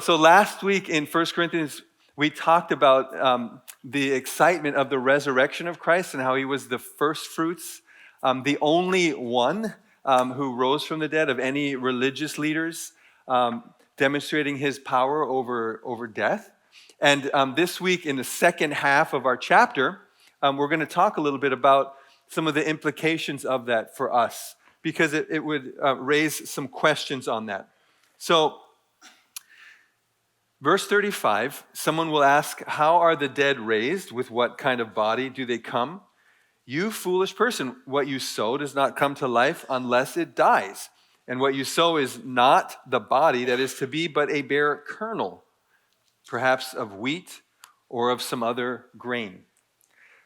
So last week in 1 Corinthians, we talked about the excitement of the resurrection of Christ and how he was the first fruits, the only one who rose from the dead of any religious leaders, demonstrating his power over death. And this week in the second half of our chapter, we're going to talk a little bit about some of the implications of that for us, because it would raise some questions on that. So, verse 35, someone will ask, how are the dead raised? With what kind of body do they come? You foolish person, what you sow does not come to life unless it dies. And what you sow is not the body that is to be, but a bare kernel, perhaps of wheat or of some other grain.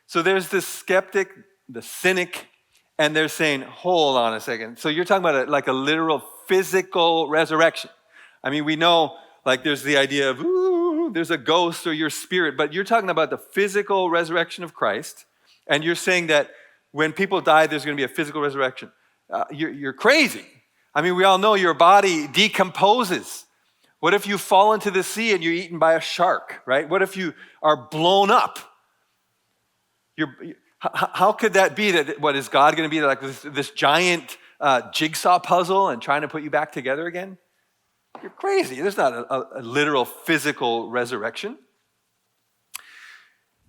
So there's this skeptic, the cynic, and they're saying, hold on a second. So you're talking about like a literal physical resurrection. I mean, we know like there's the idea of, ooh, there's a ghost or your spirit, but you're talking about the physical resurrection of Christ, and you're saying that when people die, there's going to be a physical resurrection. You're crazy. I mean, we all know your body decomposes. What if you fall into the sea and you're eaten by a shark, right? What if you are blown up? How could that be? That what is God going to be like this giant jigsaw puzzle and trying to put you back together again? You're crazy. There's not a literal physical resurrection.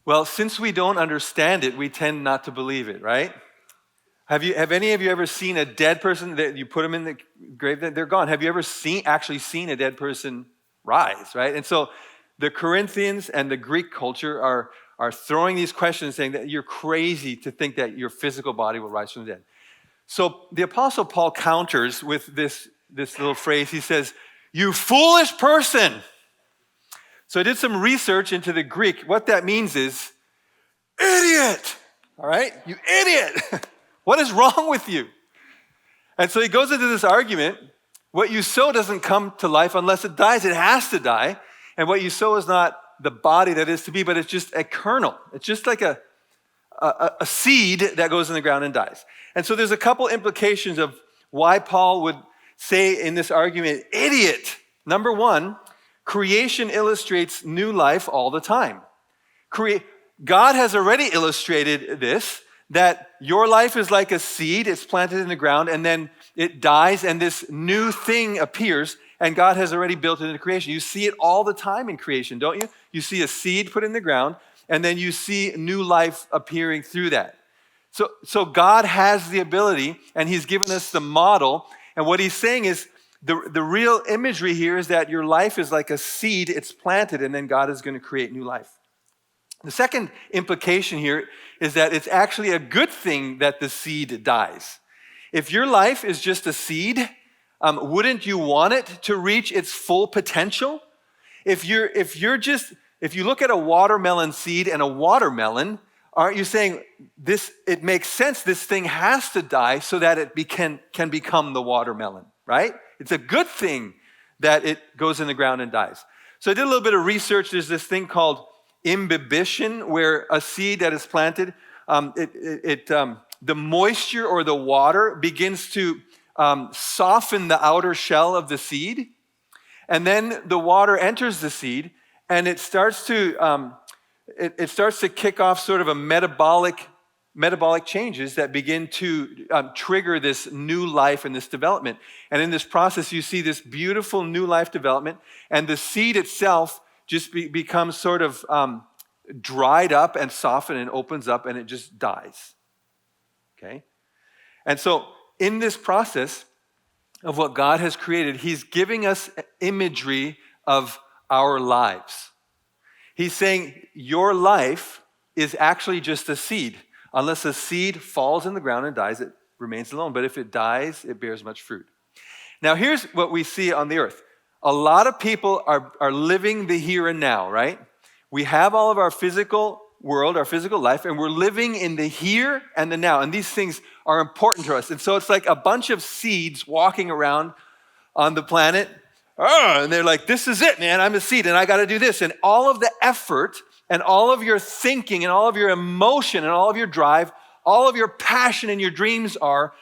Well, since we don't understand it, we tend not to believe it, right? Have any of you ever seen a dead person that you put them in the grave, they're gone? Have you ever actually seen a dead person rise, right? And so the Corinthians and the Greek culture are throwing these questions, saying that you're crazy to think that your physical body will rise from the dead. So the Apostle Paul counters with this little phrase. He says, you foolish person. So I did some research into the Greek. What that means is, idiot. All right? You idiot. What is wrong with you? And so he goes into this argument. What you sow doesn't come to life unless it dies. It has to die. And what you sow is not the body that is to be, but it's just a kernel. It's just like a seed that goes in the ground and dies. And so there's a couple implications of why Paul would say in this argument, idiot. Number one, creation illustrates new life all the time. God has already illustrated this, that your life is like a seed, it's planted in the ground, and then it dies, and this new thing appears, and God has already built it into creation. You see it all the time in creation, don't you? You see a seed put in the ground, and then you see new life appearing through that. So God has the ability, and he's given us the model. And what he's saying is the real imagery here is that your life is like a seed, it's planted, and then God is going to create new life. The second implication here is that it's actually a good thing that the seed dies. If your life is just a seed, wouldn't you want it to reach its full potential? If you look at a watermelon seed and a watermelon, aren't you saying it makes sense, this thing has to die so that it can become the watermelon, right? It's a good thing that it goes in the ground and dies. So I did a little bit of research. There's this thing called imbibition, where a seed that is planted, the moisture or the water begins to soften the outer shell of the seed, and then the water enters the seed, and it starts to kick off sort of a metabolic changes that begin to trigger this new life and this development. And in this process, you see this beautiful new life development, and the seed itself just becomes sort of dried up and softened and opens up, and it just dies. Okay? And so in this process of what God has created, he's giving us imagery of our lives. He's saying your life is actually just a seed. Unless a seed falls in the ground and dies, it remains alone. But if it dies, it bears much fruit. Now here's what we see on the earth. A lot of people are living the here and now, right? We have all of our physical world, our physical life, and we're living in the here and the now. And these things are important to us. And so it's like a bunch of seeds walking around on the planet. And they're like, this is it, man. I'm a seed and I got to do this. And all of the effort and all of your thinking and all of your emotion and all of your drive, all of your passion and your dreams are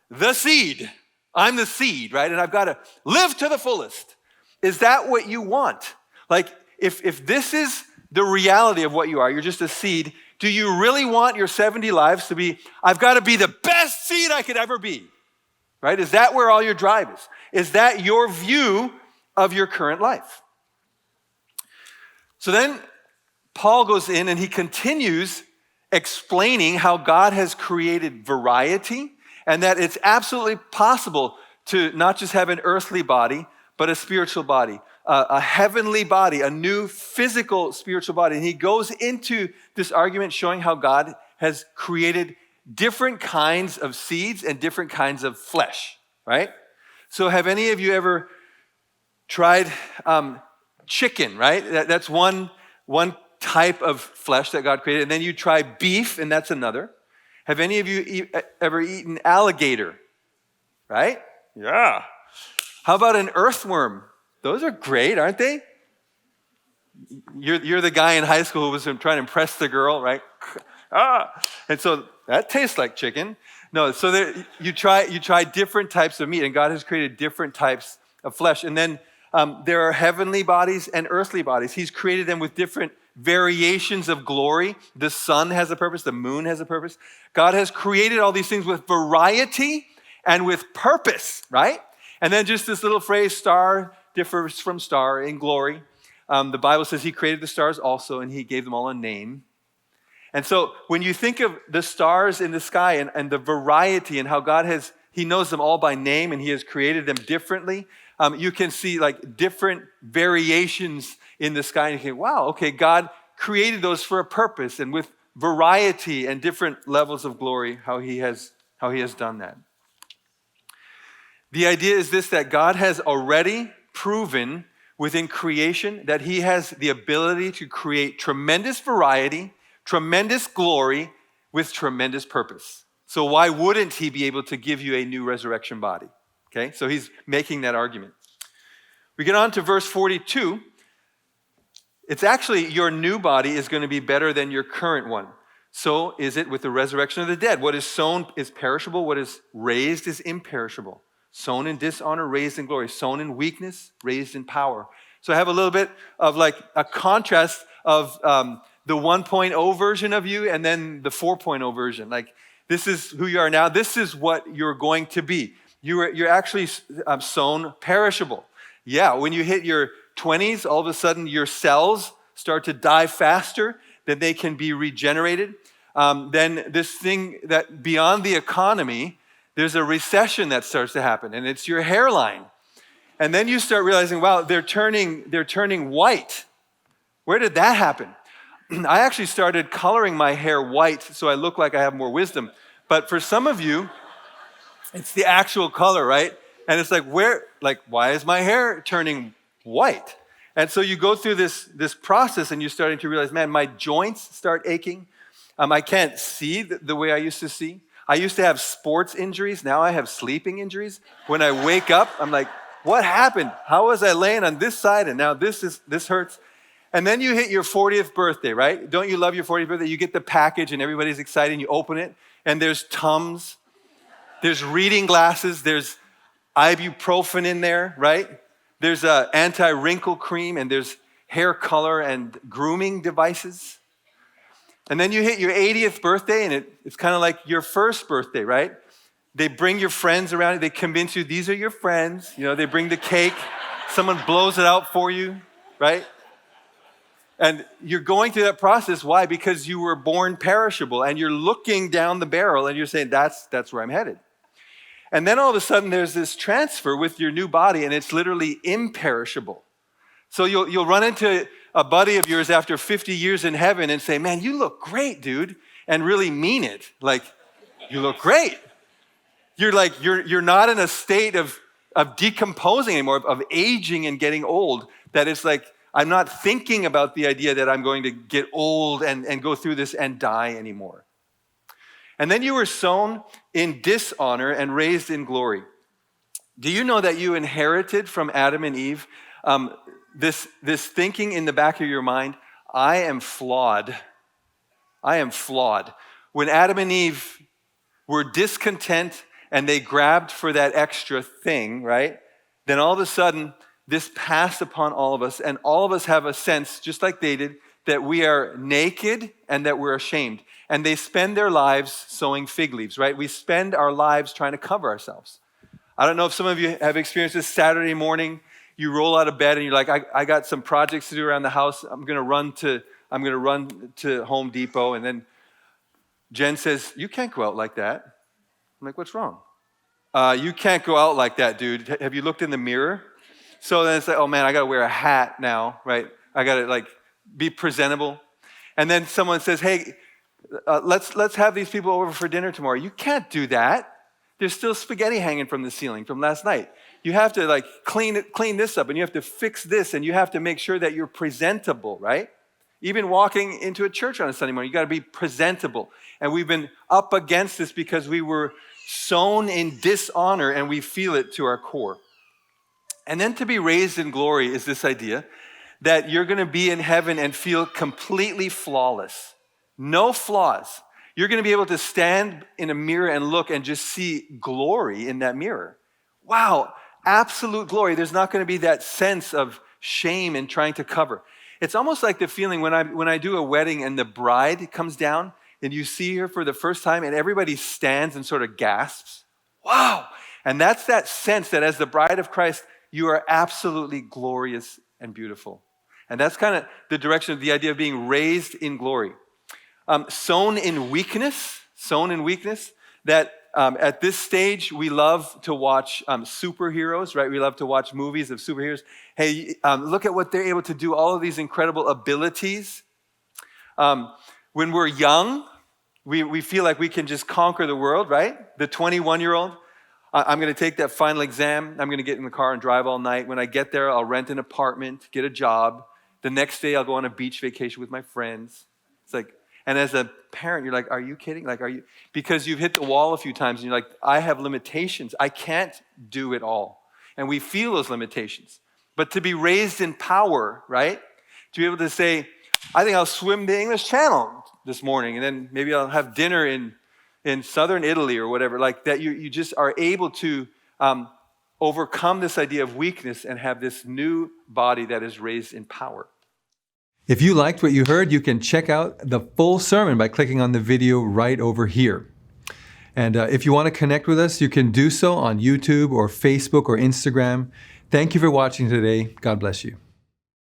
the seed. I'm the seed, right? And I've got to live to the fullest. Is that what you want? Like, if this is the reality of what you are, you're just a seed, do you really want your 70 lives to be, I've got to be the best seed I could ever be? Right? Is that where all your drive is? Is that your view of your current life? So then Paul goes in and he continues explaining how God has created variety and that it's absolutely possible to not just have an earthly body, but a spiritual body, a heavenly body, a new physical spiritual body. And he goes into this argument showing how God has created different kinds of seeds and different kinds of flesh, right? So have any of you ever tried chicken, right? That's one type of flesh that God created. And then you try beef, and that's another. Have any of you ever eaten alligator, right? Yeah. How about an earthworm? Those are great, aren't they? You're the guy in high school who was trying to impress the girl, right? And so that tastes like chicken. No, so you try different types of meat, and God has created different types of flesh. And then there are heavenly bodies and earthly bodies. He's created them with different variations of glory. The sun has a purpose. The moon has a purpose. God has created all these things with variety and with purpose, right? And then just this little phrase, star differs from star in glory. The Bible says he created the stars also, and he gave them all a name. And so when you think of the stars in the sky and the variety and how he knows them all by name and he has created them differently, you can see like different variations in the sky and you think, wow, okay, God created those for a purpose and with variety and different levels of glory, how he has done that. The idea is this, that God has already proven within creation that he has the ability to create tremendous variety, tremendous glory with tremendous purpose. So why wouldn't he be able to give you a new resurrection body? Okay, so he's making that argument. We get on to verse 42. It's actually your new body is going to be better than your current one. So is it with the resurrection of the dead. What is sown is perishable. What is raised is imperishable. Sown in dishonor, raised in glory. Sown in weakness, raised in power. So I have a little bit of like a contrast of the 1.0 version of you and then the 4.0 version. Like this is who you are now. This is what you're going to be. You're actually sown perishable. Yeah, when you hit your 20s, all of a sudden your cells start to die faster than they can be regenerated. Then this thing that beyond the economy, there's a recession that starts to happen, and it's your hairline. And then you start realizing, wow, they're turning white. Where did that happen? I actually started coloring my hair white so I look like I have more wisdom. But for some of you, it's the actual color, right? And it's like, why is my hair turning white? And so you go through this process and you're starting to realize, man, my joints start aching. I can't see the way I used to see. I used to have sports injuries. Now I have sleeping injuries. When I wake up, I'm like, what happened? How was I laying on this side and now this hurts? And then you hit your 40th birthday, right? Don't you love your 40th birthday? You get the package and everybody's excited and you open it and there's Tums, there's reading glasses, there's ibuprofen in there, right? There's anti-wrinkle cream and there's hair color and grooming devices. And then you hit your 80th birthday and it's kind of like your first birthday, right? They bring your friends around, they convince you these are your friends. You know, they bring the cake, someone blows it out for you, right? And you're going through that process. Why? Because you were born perishable and you're looking down the barrel and you're saying, that's where I'm headed. And then all of a sudden there's this transfer with your new body and it's literally imperishable. So you'll run into a buddy of yours after 50 years in heaven and say, man, you look great, dude. And really mean it. Like, you look great. You're not in a state of decomposing anymore, of aging and getting old, that it's like, I'm not thinking about the idea that I'm going to get old and go through this and die anymore. And then you were sown in dishonor and raised in glory. Do you know that you inherited from Adam and Eve this thinking in the back of your mind, I am flawed. I am flawed. When Adam and Eve were discontent and they grabbed for that extra thing, right? Then all of a sudden, this passed upon all of us, and all of us have a sense, just like they did, that we are naked and that we're ashamed. And they spend their lives sewing fig leaves, right? We spend our lives trying to cover ourselves. I don't know if some of you have experienced this. Saturday morning, you roll out of bed and you're like, I got some projects to do around the house. I'm going to run to Home Depot. And then Jen says, you can't go out like that. I'm like, what's wrong? You can't go out like that, dude. Have you looked in the mirror? So then it's like, oh man, I got to wear a hat now, right? I got to be presentable. And then someone says, hey, let's have these people over for dinner tomorrow. You can't do that. There's still spaghetti hanging from the ceiling from last night. You have to clean this up, and you have to fix this, and you have to make sure that you're presentable, right? Even walking into a church on a Sunday morning, you got to be presentable. And we've been up against this because we were sown in dishonor, and we feel it to our core. And then to be raised in glory is this idea that you're going to be in heaven and feel completely flawless. No flaws. You're going to be able to stand in a mirror and look and just see glory in that mirror. Wow, absolute glory. There's not going to be that sense of shame and trying to cover. It's almost like the feeling when I do a wedding and the bride comes down and you see her for the first time and everybody stands and sort of gasps. Wow. And that's that sense that as the bride of Christ, you are absolutely glorious and beautiful. And that's kind of the direction of the idea of being raised in glory. Sown in weakness, that at this stage, we love to watch superheroes, right? We love to watch movies of superheroes. Hey, look at what they're able to do, all of these incredible abilities. When we're young, we feel like we can just conquer the world, right? The 21-year-old, I'm going to take that final exam. I'm going to get in the car and drive all night. When I get there, I'll rent an apartment, get a job. The next day, I'll go on a beach vacation with my friends. It's like, and as a parent, you're like, are you kidding? Because you've hit the wall a few times and you're like, I have limitations. I can't do it all. And we feel those limitations. But to be raised in power, right? To be able to say, I think I'll swim the English Channel this morning and then maybe I'll have dinner in southern Italy or whatever, like that you just are able to overcome this idea of weakness and have this new body that is raised in power. If you liked what you heard, you can check out the full sermon by clicking on the video right over here. And if you want to connect with us, you can do so on YouTube or Facebook or Instagram. Thank you for watching today. God bless you.